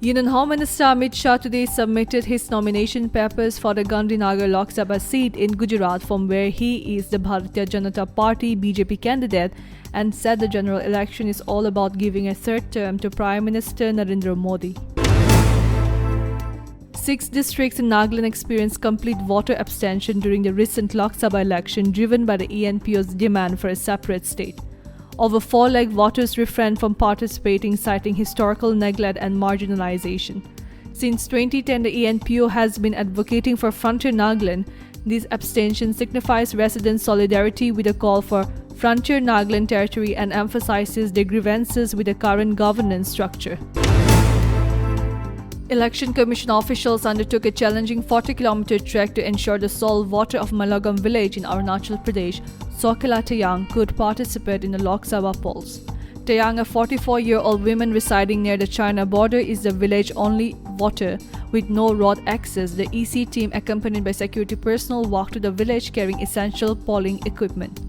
Union Home Minister Amit Shah today submitted his nomination papers for the Gandhinagar Lok Sabha seat in Gujarat, from where he is the Bharatiya Janata Party (BJP) candidate, and said the general election is all about giving a third term to Prime Minister Narendra Modi. 6 districts in Nagaland experienced complete voter abstention during the recent Lok Sabha election, driven by the ENPO's demand for a separate state. Over 4 lakh voters refrained from participating, citing historical neglect and marginalization. Since 2010, the ENPO has been advocating for Frontier Nagaland. This abstention signifies resident solidarity with a call for Frontier Nagaland territory and emphasizes their grievances with the current governance structure. Election Commission officials undertook a challenging 40-kilometer trek to ensure the sole voter of Malagam village in Arunachal Pradesh, Sokila Tayang, could participate in the Lok Sabha polls. Tayang, a 44-year-old woman residing near the China border, is the village-only voter with no road access. The EC team, accompanied by security personnel, walked to the village carrying essential polling equipment.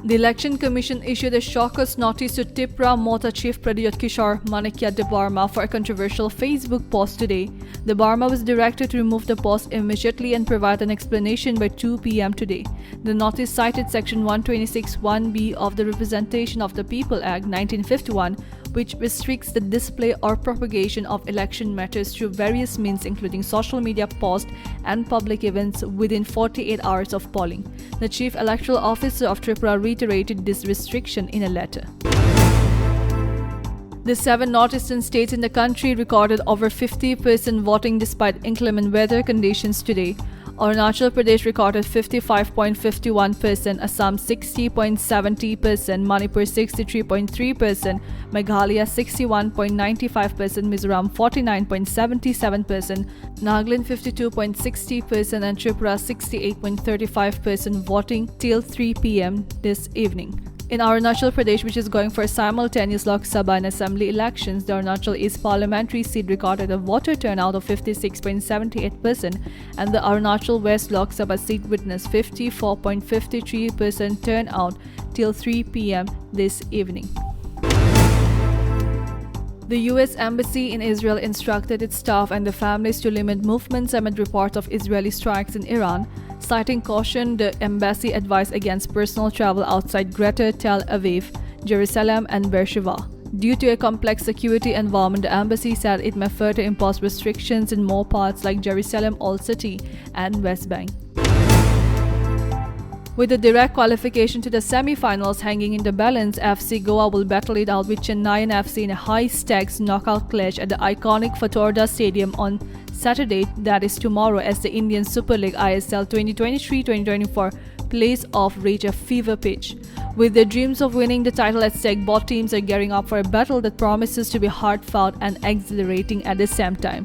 The Election Commission issued a shocker's notice to Tipra Mota Chief Pradyut Kishore Manikya Debarma for a controversial Facebook post today. Debarma was directed to remove the post immediately and provide an explanation by 2 p.m. today. The notice cited Section 126(1)(b) of the Representation of the People Act 1951, which restricts the display or propagation of election matters through various means, including social media posts and public events, within 48 hours of polling. The Chief Electoral Officer of Tripura reiterated this restriction in a letter. The 7 northeastern states in the country recorded over 50% voting despite inclement weather conditions today. Arunachal Pradesh recorded 55.51%, Assam 60.70%, Manipur 63.3%, Meghalaya 61.95%, Mizoram 49.77%, Nagaland 52.60%, and Tripura 68.35% voting till 3 p.m. this evening. In Arunachal Pradesh, which is going for simultaneous Lok Sabha and Assembly elections, the Arunachal East parliamentary seat recorded a voter turnout of 56.78%, and the Arunachal West Lok Sabha seat witnessed 54.53% turnout till 3 p.m. this evening. The U.S. Embassy in Israel instructed its staff and the families to limit movements amid reports of Israeli strikes in Iran. Citing caution, the embassy advised against personal travel outside Greater Tel Aviv, Jerusalem, and Beersheba. Due to a complex security environment, the embassy said it may further impose restrictions in more parts like Jerusalem, Old City, and West Bank. With the direct qualification to the semi-finals hanging in the balance, FC Goa will battle it out with Chennaiyin FC in a high-stakes knockout clash at the iconic Fatorda Stadium on Saturday, that is tomorrow, as the Indian Super League ISL 2023-2024 playoffs reach a fever pitch. With their dreams of winning the title at stake, both teams are gearing up for a battle that promises to be hard-fought and exhilarating at the same time.